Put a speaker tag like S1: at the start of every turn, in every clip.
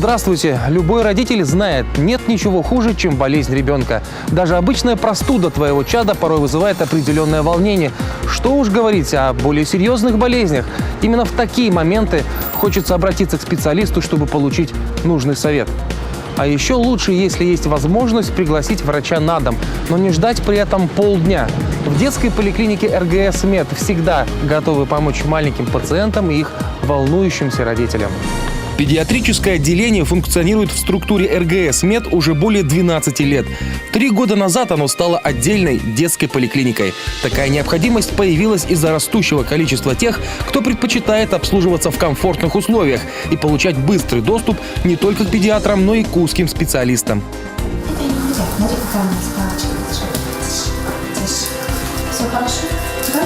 S1: Здравствуйте! Любой родитель знает, нет ничего хуже, чем болезнь ребенка. Даже обычная простуда твоего чада порой вызывает определенное волнение. Что уж говорить о более серьезных болезнях. Именно в такие моменты хочется обратиться к специалисту, чтобы получить нужный совет. А еще лучше, если есть возможность, пригласить врача на дом, но не ждать при этом полдня. В детской поликлинике РГС Мед всегда готовы помочь маленьким пациентам и их волнующимся родителям. Педиатрическое отделение функционирует в структуре РГС Мед уже более 12 лет. 3 года назад оно стало отдельной детской поликлиникой. Такая необходимость появилась из-за растущего количества тех, кто предпочитает обслуживаться в комфортных условиях и получать быстрый доступ не только к педиатрам, но и к узким специалистам.
S2: Все хорошо? Да?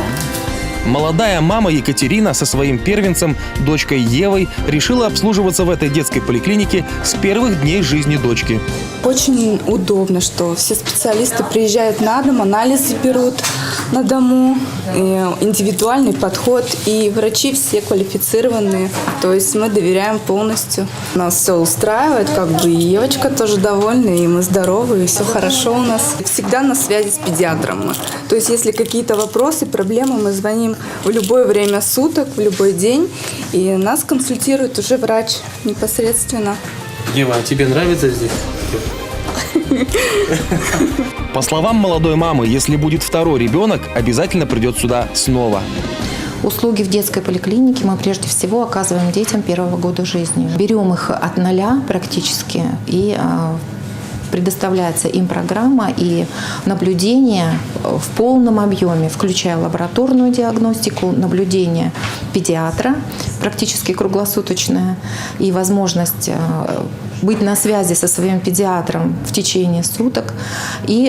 S1: Молодая мама Екатерина со своим первенцем, дочкой Евой, решила обслуживаться в этой детской поликлинике с первых дней жизни дочки.
S3: Очень удобно, что все специалисты приезжают на дом, анализы берут на дому, индивидуальный подход, и врачи все квалифицированные, то есть мы доверяем полностью. Нас все устраивает, и Евочка тоже довольна, и мы здоровы, и все хорошо у нас. Всегда на связи с педиатром мы. То есть если какие-то вопросы, проблемы, мы звоним в любое время суток, в любой день, и нас консультирует уже врач непосредственно.
S1: Ева, а тебе нравится здесь? По словам молодой мамы, если будет второй ребенок, обязательно придет сюда снова.
S2: Услуги в детской поликлинике мы прежде всего оказываем детям первого года жизни. Берем их от нуля практически, и предоставляется им программа и наблюдение в полном объеме, включая лабораторную диагностику, наблюдение педиатра, практически круглосуточное, и возможность быть на связи со своим педиатром в течение суток и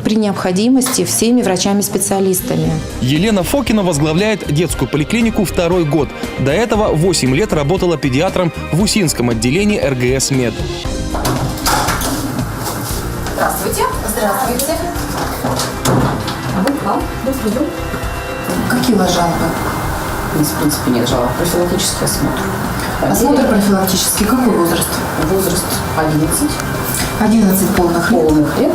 S2: при необходимости всеми врачами-специалистами.
S1: Елена Фокина возглавляет детскую поликлинику второй год. До этого 8 лет работала педиатром в Усинском отделении РГС Мед.
S4: Здравствуйте. Здравствуйте. Какие у вас жалобы?
S5: В принципе, нет жалоб. Профилактический осмотр.
S4: Осмотр профилактический. Какой возраст?
S5: Возраст 11.
S4: 11 полных лет.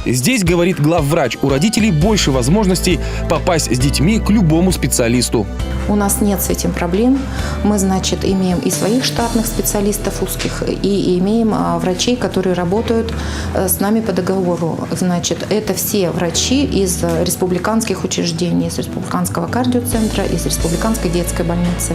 S1: Здесь, говорит главврач, у родителей больше возможностей попасть с детьми к любому специалисту.
S2: У нас нет с этим проблем. Мы, имеем и своих штатных специалистов узких, и имеем врачей, которые работают с нами по договору. Это все врачи из республиканских учреждений, из республиканского кардиоцентра, из республиканской детской больницы,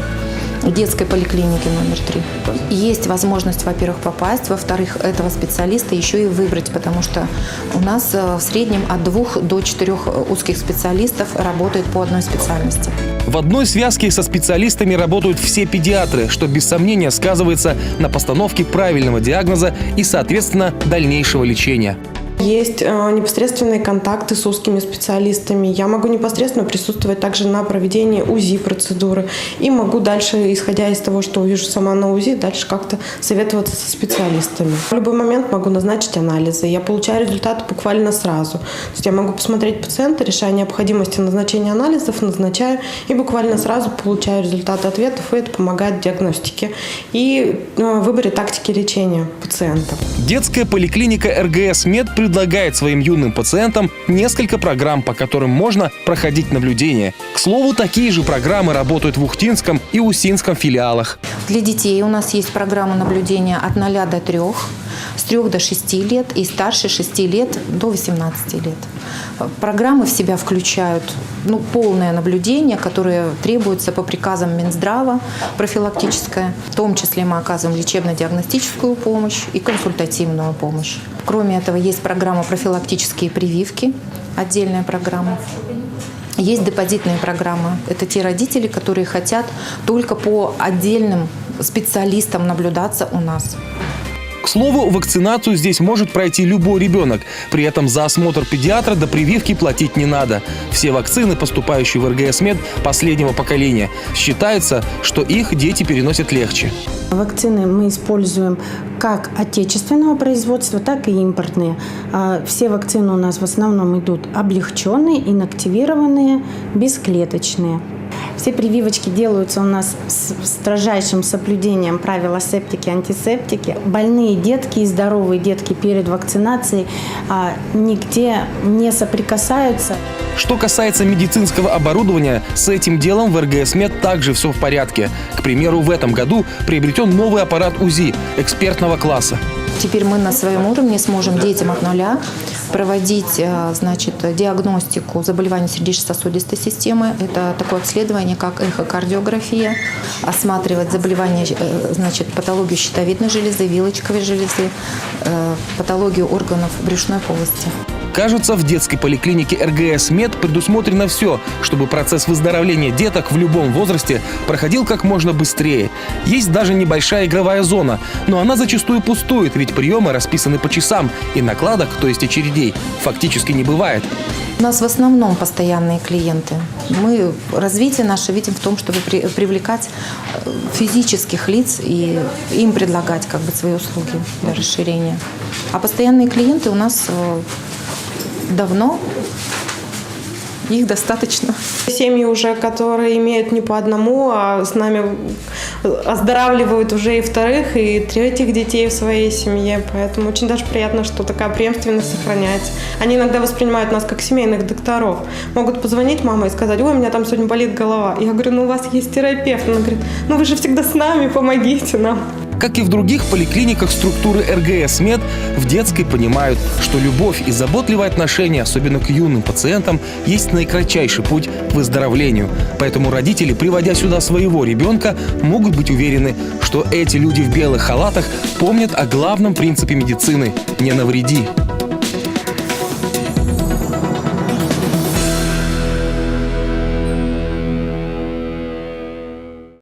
S2: детской поликлиники номер 3. Есть возможность, во-первых, попасть, во-вторых, этого специалиста еще и выбрать, потому что у нас в среднем от 2 до 4 узких специалистов работает по одной специальности.
S1: В одной связке со специалистами работают все педиатры, что без сомнения сказывается на постановке правильного диагноза и, соответственно, дальнейшего лечения.
S6: Есть непосредственные контакты с узкими специалистами. Я могу непосредственно присутствовать также на проведении УЗИ-процедуры. И могу дальше, исходя из того, что увижу сама на УЗИ, дальше как-то советоваться со специалистами. В любой момент могу назначить анализы. Я получаю результаты буквально сразу. То есть я могу посмотреть пациента, решая необходимость назначения анализов, назначаю и буквально сразу получаю результаты ответов. И это помогает в диагностике и выборе тактики лечения пациента.
S1: Детская поликлиника РГС Мед предлагает своим юным пациентам несколько программ, по которым можно проходить наблюдение. К слову, такие же программы работают в Ухтинском и Усинском филиалах.
S2: Для детей у нас есть программа наблюдения от 0 до 3, с 3 до 6 лет и старше 6 лет до 18 лет. Программы в себя включают полное наблюдение, которое требуется по приказам Минздрава, профилактическое. В том числе мы оказываем лечебно-диагностическую помощь и консультативную помощь. Кроме этого, есть программа профилактические прививки, отдельная программа. Есть депозитные программы. Это те родители, которые хотят только по отдельным специалистам наблюдаться у нас.
S1: К слову, вакцинацию здесь может пройти любой ребенок. При этом за осмотр педиатра до прививки платить не надо. Все вакцины, поступающие в РГС Мед последнего поколения. Считается, что их дети переносят легче.
S7: Вакцины мы используем как отечественного производства, так и импортные. Все вакцины у нас в основном идут облегченные, инактивированные, бесклеточные. Все прививочки делаются у нас с строжайшим соблюдением правил асептики, антисептики. Больные детки и здоровые детки перед вакцинацией нигде не соприкасаются.
S1: Что касается медицинского оборудования, с этим делом в РГС-Мед также все в порядке. К примеру, в этом году приобретен новый аппарат УЗИ экспертного класса.
S2: Теперь мы на своем уровне сможем детям от нуля проводить, значит, диагностику заболеваний сердечно-сосудистой системы. Это такое обследование, как эхокардиография, осматривать заболевания, значит, патологию щитовидной железы, вилочковой железы, патологию органов брюшной полости.
S1: Кажется, в детской поликлинике РГС-Мед предусмотрено все, чтобы процесс выздоровления деток в любом возрасте проходил как можно быстрее. Есть даже небольшая игровая зона, но она зачастую пустует, ведь приемы расписаны по часам, и накладок, то есть очередей, фактически не бывает.
S2: У нас в основном постоянные клиенты. Мы развитие наше видим в том, чтобы привлекать физических лиц и им предлагать как бы свои услуги для расширения. А постоянные клиенты у нас давно, их достаточно.
S6: Семьи уже, которые имеют не по одному, а с нами оздоравливают уже и вторых, и третьих детей в своей семье. Поэтому очень даже приятно, что такая преемственность сохраняется. Они иногда воспринимают нас как семейных докторов. Могут позвонить маме и сказать: ой, у меня там сегодня болит голова. Я говорю: ну у вас есть терапевт. Она говорит: ну вы же всегда с нами, помогите нам.
S1: Как и в других поликлиниках структуры РГС-Мед, в детской понимают, что любовь и заботливое отношение, особенно к юным пациентам, есть наикратчайший путь к выздоровлению. Поэтому родители, приводя сюда своего ребенка, могут быть уверены, что эти люди в белых халатах помнят о главном принципе медицины – не навреди.